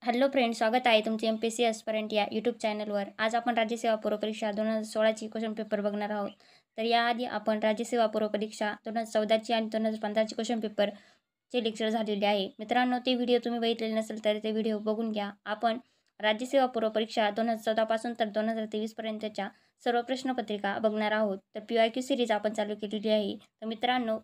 Hello friend, स्वागत आहे तुमचे MPSC एस्पिरंट या यूट्यूब चॅनलवर. आज आपण राज्यसेवा पूर्व परीक्षा 2016ची क्वेश्चन पेपर बघणार आहोत. तर याआधी आपण राज्यसेवा पूर्व परीक्षा 2014ची आणि 2015ची क्वेश्चन पेपरचे लेक्चर झालेले आहे. मित्रांनो, ते व्हिडिओ तुम्ही बघितलेले नसेल तर ते व्हिडिओ बघून घ्या. आपण राज्यसेवा पूर्व परीक्षा 2014 पासून तर 2023 पर्यंतच्या सर्व प्रश्नपत्रिका बघणार आहोत. तर PYQ सिरीज आपण चालू केलेली आहे. तर मित्रांनो,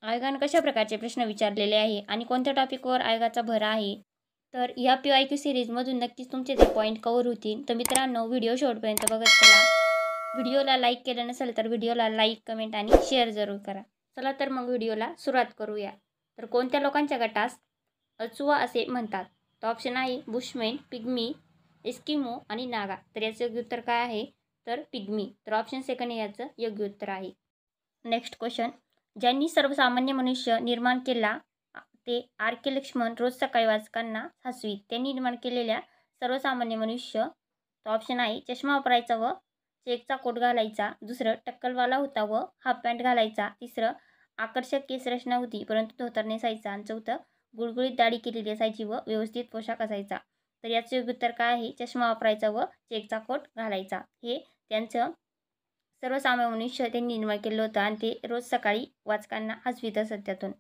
आयोगाने कशा प्रकारचे प्रश्न विचारलेले आहे आणि कोणत्या टॉपिकवर आयोगाचा भर आहे, तर या PYQ सिरीजमधून नक्कीच तुमचे ते पॉईंट कव्हर होतील. तर मित्रांनो, व्हिडिओ शेवटपर्यंत बघत चला. व्हिडिओला लाईक केलं नसेल तर व्हिडिओला लाईक, कमेंट आणि शेअर जरूर करा. चला तर मग व्हिडिओला सुरुवात करूया. तर कोणत्या लोकांच्या गटास अचुआ असे म्हणतात? तर ऑप्शन आहे बुशमेन, पिग्मी, एस्किमो आणि नागा. तर याचं योग्य उत्तर काय आहे? तर पिग्मी. तर ऑप्शन सेकंड याचं योग्य उत्तर आहे. Next question. ज्यांनी सर्वसामान्य मनुष्य निर्माण केला ते RK लक्ष्मण रोज सकाळी वाचकांना हसवीत. त्यांनी निर्माण केलेल्या सर्वसामान्य मनुष्य. तो ऑप्शन आहे चष्मा वापरायचा व चेकचा कोट घालायचा. दुसरं टक्कलवाला होता व हाफ पॅन्ट घालायचा. तिसरं आकर्षक केसरचना होती परंतु धोतर नेसायचा. आणि चौथं गुळगुळीत दाढी केलेली असायची व व्यवस्थित पोशाख असायचा. तर याचं योग्य उत्तर काय आहे? चष्मा वापरायचा व चेकचा कोट घालायचा. हे त्यांचं सर्वसामान्य मनुष्य त्यांनी निर्माण केलं होतं आणि ते रोज सकाळी वाचकांना हसवीत असत त्यातून.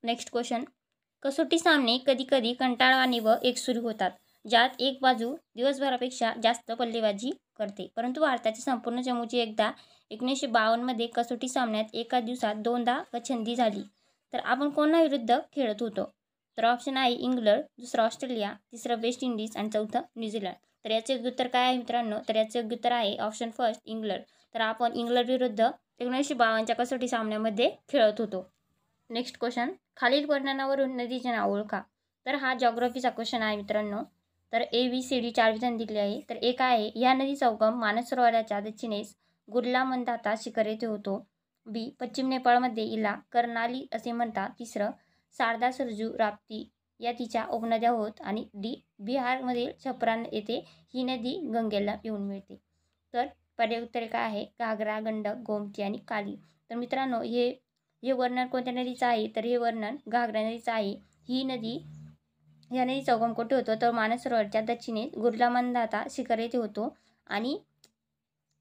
Next question. कसोटी सामने कधीकधी कंटाळवाणे व एकसुरी होतात, ज्यात एक बाजू दिवसभरापेक्षा जास्त बल्लेबाजी करते. परंतु भारताची संपूर्ण चमूची एकदा 1952मध्ये कसोटी सामन्यात एका दिवसात 2दा गच्छंती झाली. तर आपण कोणाविरुद्ध खेळत होतो? तर ऑप्शन आहे इंग्लंड, दुसरं ऑस्ट्रेलिया, तिसरं वेस्ट इंडिज आणि चौथं न्यूझीलंड. तर याचं योग्य उत्तर काय आहे मित्रांनो? तर याचं योग्य उत्तर आहे ऑप्शन फर्स्ट इंग्लंड. तर आपण इंग्लंड विरुद्ध 1952च्या कसोटी सामन्यामध्ये खेळत होतो. Next question. खालील वर्णनावरून नदीचे नाव ओळखा. तर हा जॉग्राफीचा क्वेश्चन आहे मित्रांनो. तर ABCD 4 विधान दिले आहे. तर एक आहे ह्या नदीचा उगम मानस सरोवराच्या दक्षिणेस गुरला मंदाता शिखर येथे होतो. B पश्चिम नेपाळमध्ये हिला कर्नाली असे म्हणतात. तिसरं शारदा, सरजू, राप्ती या तिच्या उपनद्या होत. आणि D बिहारमधील छप्रा येथे ही नदी गंगेला येऊन मिळते. तर पर्याय उत्तर काय आहे? घागरा, गंडक, गोमती आणि काली. तर मित्रांनो, हे वर्णन कोणत्या नदीचं आहे? तर हे वर्णन घागरा नदीचं आहे. या नदीचा उगम कुठे होतो? तर मानस सरोवरच्या दक्षिणेत गुरला मंदाता शिखर येथे होतो. आणि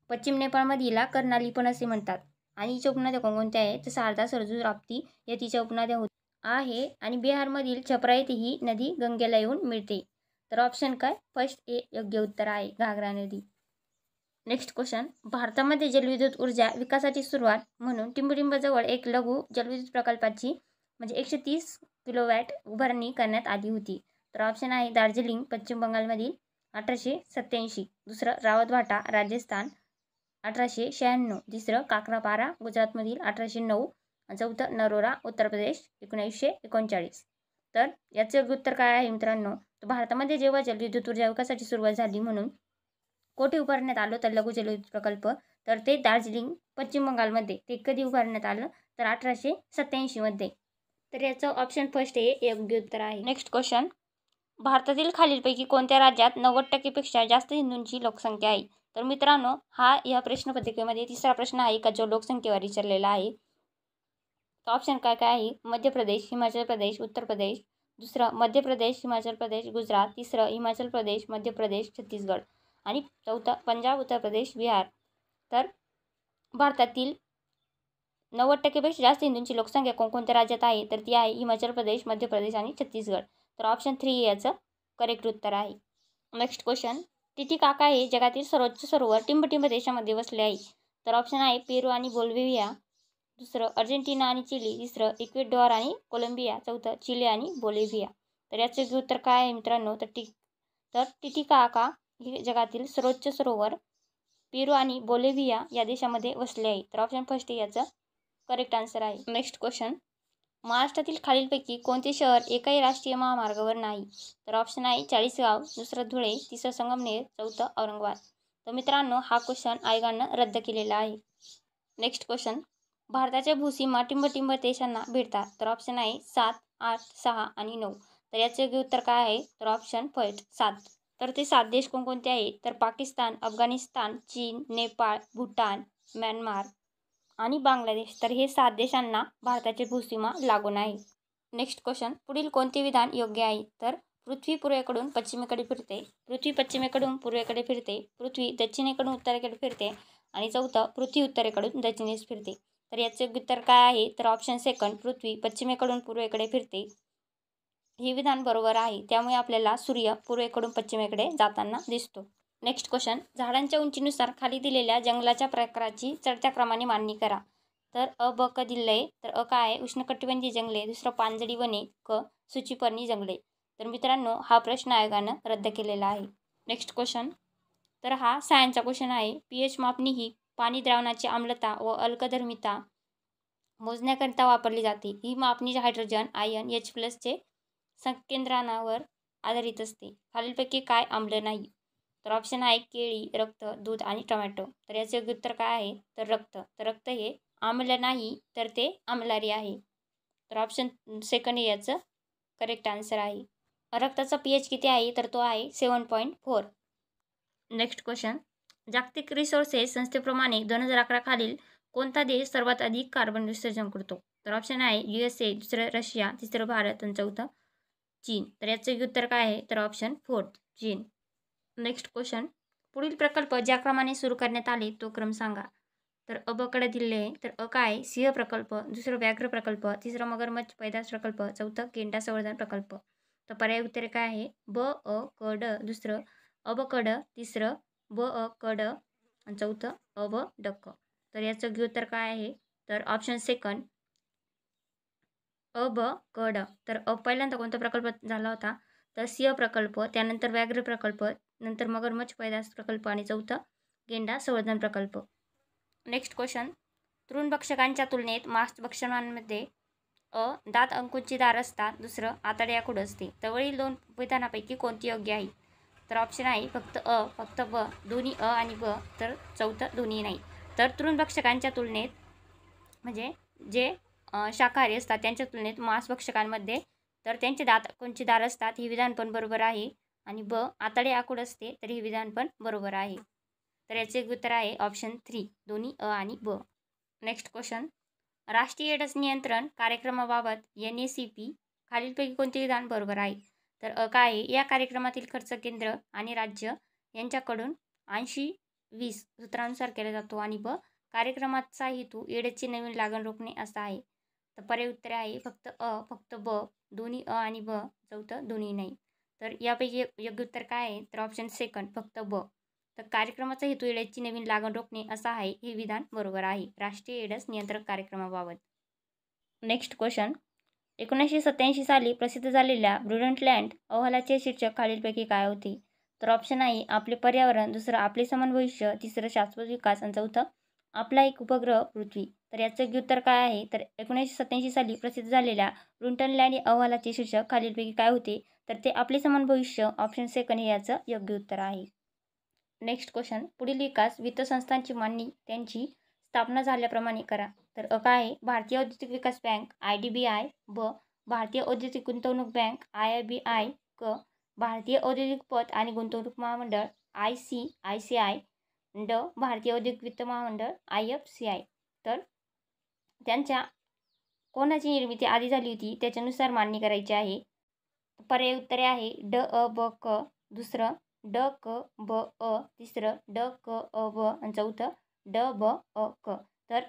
पश्चिम नेपाळमध्ये हिला कर्नाली पण असे म्हणतात. आणि हिच्या उपनद्या कोणकोणत्या आहेत? तर शारदा, सरजू, राप्ती या तिच्या उपनद्या होत आहे. आणि बिहारमधील छप्रा येथे ही नदी गंगेला येऊन मिळते. तर ऑप्शन काय? फर्स्ट ए योग्य उत्तर आहे, घागरा नदी. Next question. भारतामध्ये जलविद्युत ऊर्जा विकासाची सुरुवात म्हणून टिंबटिंबजवळ एक लघु जलविद्युत प्रकल्पाची म्हणजे 130 किलोवॅट उभारणी करण्यात आली होती. तर ऑप्शन आहे दार्जिलिंग, पश्चिम बंगालमधील 1887. दुसरं रावतभाटा, राजस्थान 1896. तिसरं काकरापारा, गुजरातमधील 1809. चौथं नरोरा, उत्तर प्रदेश 1939. तर याचं उत्तर काय आहे मित्रांनो? तर भारतामध्ये जेव्हा जलविद्युत ऊर्जा विकासाची सुरुवात झाली म्हणून कोठे उभारण्यात आलं तर लघु जलविद्युत प्रकल्प, तर ते दार्जिलिंग, पश्चिम बंगालमध्ये. ते कधी उभारण्यात आलं? तर 1887मध्ये. तर याचं ऑप्शन फर्स्ट हे योग्य उत्तर आहे. Next question. भारतातील खालीलपैकी कोणत्या राज्यात 90% जास्त हिंदूंची लोकसंख्या आहे? तर मित्रांनो, हा या प्रश्नपत्रिकेमध्ये तिसरा प्रश्न आहे का जो लोकसंख्येवर विचारलेला आहे. तर ऑप्शन काय काय आहे? मध्य प्रदेश, हिमाचल प्रदेश, उत्तर प्रदेश. दुसरं मध्य प्रदेश, हिमाचल प्रदेश, गुजरात. तिसरं हिमाचल प्रदेश, मध्य प्रदेश, छत्तीसगड. आणि चौथं पंजाब, उत्तर प्रदेश, बिहार. तर भारतातील 90%पेक्षा जास्त हिंदूंची लोकसंख्या कोणकोणत्या राज्यात आहे? तर ती आहे हिमाचल प्रदेश, मध्य प्रदेश आणि छत्तीसगड. तर ऑप्शन 3 याचं करेक्ट उत्तर आहे. Next question. टिटिकाका हे जगातील सर्वोच्च सरोवर टिंबटिंब देशामध्ये वसले आहे. तर ऑप्शन आहे पेरू आणि बोलिव्हिया. दुसरं अर्जेंटिना आणि चिली. तिसरं इक्वेडॉर आणि कोलंबिया. चौथं चिली आणि बोलिव्हिया. तर याचं उत्तर काय आहे मित्रांनो? तर टिटिकाका हे जगातील सर्वोच्च सरोवर पेरू आणि बोलिव्हिया या देशामध्ये वसले आहे. तर ऑप्शन फर्स्ट याचं करेक्ट आन्सर आहे. Next question. महाराष्ट्रातील खालीलपैकी कोणते शहर एकाही राष्ट्रीय महामार्गावर नाही? तर ऑप्शन आहे चाळीसगाव, दुसरं धुळे, तिसरं संगमनेर, चौथं औरंगाबाद. तर मित्रांनो, हा क्वेश्चन आयोगानं रद्द केलेला आहे. Next question. भारताच्या भूसीमा टिंबटिंब देशांना भेटतात. तर ऑप्शन आहे 7, 8, 6 आणि 9. तर याचे योग्य उत्तर काय आहे? तर ऑप्शन फर्स्ट 7. तर ते 7 देश कोणकोणते आहेत? तर पाकिस्तान, अफगाणिस्तान, चीन, नेपाळ, भूटान, म्यानमार आणि बांगलादेश. तर हे 7 देशांना भारताची भूसीमा लागून आहे. Next question. पुढील कोणते विधान योग्य आहे? तर पृथ्वी पूर्वेकडून पश्चिमेकडे फिरते, पृथ्वी पश्चिमेकडून पूर्वेकडे फिरते, पृथ्वी दक्षिणेकडून उत्तरेकडे फिरते आणि चौथं पृथ्वी उत्तरेकडून दक्षिणेस फिरते. तर याचे उत्तर काय आहे? तर ऑप्शन सेकंड, पृथ्वी पश्चिमेकडून पूर्वेकडे फिरते हे विधान बरोबर आहे. त्यामुळे आपल्याला सूर्य पूर्वेकडून पश्चिमेकडे जाताना दिसतो. नेक्स्ट क्वेश्चन, झाडांच्या उंचीनुसार खाली दिलेल्या जंगलाच्या प्रकाराची चढत्या क्रमाने मांडणी करा. तर अ ब क दिलं आहे. तर अ काय आहे? उष्णकटिबंधीय जंगले, दुसरं पानझडी वने, क सूचीपर्णी जंगले. तर मित्रांनो, हा प्रश्न आयोगानं रद्द केलेला आहे. नेक्स्ट क्वेश्चन, तर हा सायन्सचा क्वेश्चन आहे. pH मापणी ही पाणी द्रावणाची आम्लता व अल्कधर्मिता मोजण्याकरिता वापरली जाते. ही मापणी हायड्रोजन आयन H+चे संकेंद्रणावर आधारित असते. खालीलपैकी काय आम्ल नाही? तर ऑप्शन आहे केळी, रक्त, दूध आणि टोमॅटो. तर याचे उत्तर काय आहे? तर रक्त. तर रक्त हे आम्ल नाही, तर ते आम्लरी आहे. तर ऑप्शन सेकंड हे याचं करेक्ट आन्सर आहे. रक्ताचा pH किती आहे? तर तो आहे 7.4. नेक्स्ट क्वेश्चन, जागतिक रिसोर्सेस संस्थेप्रमाणे 2011 खालील कोणता देश सर्वात अधिक कार्बन विसर्जन करतो? तर ऑप्शन आहे USA, दुसरं रशिया, तिसरं भारत आणि चौथं चीन. तर याचे उत्तर काय आहे? तर ऑप्शन फोर्थ चीन. नेक्स्ट क्वेश्चन, पुढील प्रकल्प ज्या क्रमाने सुरू करण्यात आले तो क्रम सांगा. तर अ ब कडे दिले आहे. तर अ काय आहे? सिंह प्रकल्प, दुसरं व्याघ्र प्रकल्प, तिसरं मगरमच्छ पैदास प्रकल्प, चौथं गेंडा संवर्धन प्रकल्प. तर पर्याय उत्तर काय आहे? ब अ क ड, दुसरं अ ब क ड, तिसरं ब अ क ड आणि चौथं अ ब ड क. तर याचं उत्तर काय आहे? तर ऑप्शन सेकंड अ ब क ड. तर पहिल्यांदा कोणता प्रकल्प झाला होता? तर सिंह प्रकल्प, त्यानंतर व्याघ्र प्रकल्प, नंतर मगरमच्छ पैदास प्रकल्प आणि चौथं गेंडा संवर्धन प्रकल्प. नेक्स्ट क्वेश्चन, तृणभक्षकांच्या तुलनेत मांसभक्षकांमध्ये अ दात अंकुचीदार असतात, दुसरं आतडे आखूड असते. तर वरील दोन विधानापैकी कोणती योग्य आहे? तर ऑप्शन आहे फक्त अ, फक्त ब, दोन्ही अ आणि ब, तर चौथं दोन्ही नाही. तर तृणभक्षकांच्या तुलनेत म्हणजे जे शाकाहारी असतात त्यांच्या तुलनेत मांसभक्षकांमध्ये तर त्यांचे दात अंकुचीदार असतात, हे विधान पण बरोबर आहे. आणि ब आतडे आखूड असते, तर हे विधान पण बरोबर आहे. तर याचे उत्तर आहे ऑप्शन 3, दोन्ही अ आणि ब. नेक्स्ट क्वेश्चन, राष्ट्रीय एड्स नियंत्रण कार्यक्रमाबाबत NACP खालीलपैकी कोणते विधान बरोबर आहे? तर अ काय आहे? या कार्यक्रमातील खर्च केंद्र आणि राज्य यांच्याकडून 80-20 सूत्रानुसार केला जातो आणि ब कार्यक्रमाचा हेतू एड्सची नवीन लागण रोखणे असा आहे. तर पर्याय उत्तर आहे फक्त अ, फक्त ब, दोन्ही अ आणि ब, चौथं दोन्ही नाही. तर यापैकी योग्य उत्तर काय आहे? तर ऑप्शन सेकंड फक्त ब. तर कार्यक्रमाचा हेतू एड्सची नवीन लागण रोखणे असा आहे, हे विधान बरोबर आहे राष्ट्रीय एड्स नियंत्रण कार्यक्रमाबाबत. नेक्स्ट क्वेश्चन, 1987 साली प्रसिद्ध झालेल्या ब्रुडंटलँड अहवालाचे शीर्षक खालीलपैकी काय होते? तर ऑप्शन आहे आपले पर्यावरण, दुसरं आपले समान भविष्य, तिसरं शाश्वत विकास आणि चौथं आपला एक उपग्रह पृथ्वी. तर याचं उत्तर काय आहे? तर 1987 साली प्रसिद्ध झालेल्या ब्रुडंटलँड अहवालाचे शीर्षक खालीलपैकी काय होते? तर ते आपले समान भविष्य, ऑप्शन सेकंड हे याचं योग्य उत्तर आहे. नेक्स्ट क्वेश्चन, पुढील विकास वित्त संस्थांची मांडणी त्यांची स्थापना झाल्याप्रमाणे करा. तर अ काय आहे? भारतीय औद्योगिक विकास बँक IDBI, ब भारतीय औद्योगिक गुंतवणूक बँक IIBI, क भारतीय औद्योगिक पत आणि गुंतवणूक महामंडळ ICICI, ड भारतीय औद्योगिक वित्त महामंडळ IFCI. तर त्यांच्या कोणाची निर्मिती आधी झाली होती त्याच्यानुसार मांडणी करायची आहे. पर्याय उत्तरे आहे ड अ ब क, दुसरं ड क ब अ, तिसरं ड क अ ब आणि चौथं ड ब अ क. तर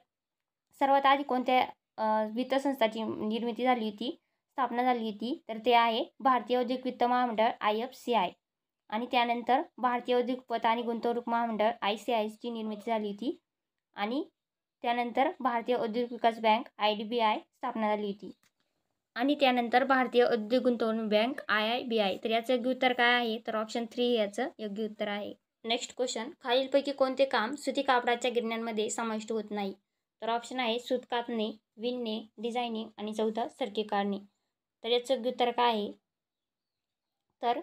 सर्वात आधी कोणत्या वित्त संस्थाची निर्मिती झाली होती, स्थापना झाली होती? तर ते आहे भारतीय औद्योगिक वित्त महामंडळ IFCI. आणि त्यानंतर भारतीय औद्योगिक पत आणि गुंतवणूक महामंडळ ICICIची निर्मिती झाली होती. आणि त्यानंतर भारतीय औद्योगिक विकास बँक IDBI स्थापना झाली होती. आणि त्यानंतर भारतीय औद्योगिक गुंतवणूक बँक IIBI. तर याचं योग्य उत्तर काय आहे? तर ऑप्शन 3 हे याचं योग्य उत्तर आहे. नेक्स्ट क्वेश्चन, खालीलपैकी कोणते काम सुती कापडाच्या गिरण्यांमध्ये समाविष्ट होत नाही? तर ऑप्शन आहे सूत कातणे, विणणे, डिझायनिंग आणि चौथं सरकी काढणे. तर याचं योग्य उत्तर काय आहे? तर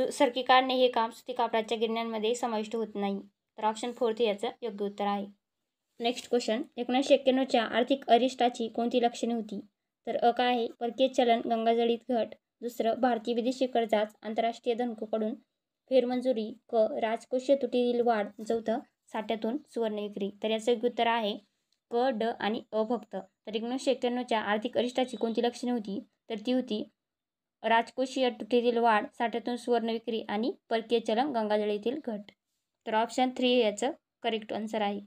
सरकी काढणे हे काम सुती कापडाच्या गिरण्यांमध्ये समाविष्ट होत नाही. तर ऑप्शन 4 याचं योग्य उत्तर आहे. नेक्स्ट क्वेश्चन, 1991च्या आर्थिक अरिष्टाची कोणती लक्षणे होती? तर अ काय आहे? परकीय चलन गंगाजळीत घट, दुसरं भारतीय विदेशी कर्जात आंतरराष्ट्रीय धनकोकडून फेरमंजुरी, क राजकोषीय तुटीतील वाढ, चौथं साठ्यातून सुवर्ण विक्री. तर याचं योग्य उत्तर आहे क, ड आणि अ फक्त. तर 1991च्या आर्थिक अरिष्टाची कोणती लक्षणे होती? तर ती होती राजकोषीय तुटीतील वाढ, साठ्यातून सुवर्ण विक्री आणि परकीय चलन गंगाजळ येथील घट. तर ऑप्शन 3 याचं करेक्ट आन्सर आहे.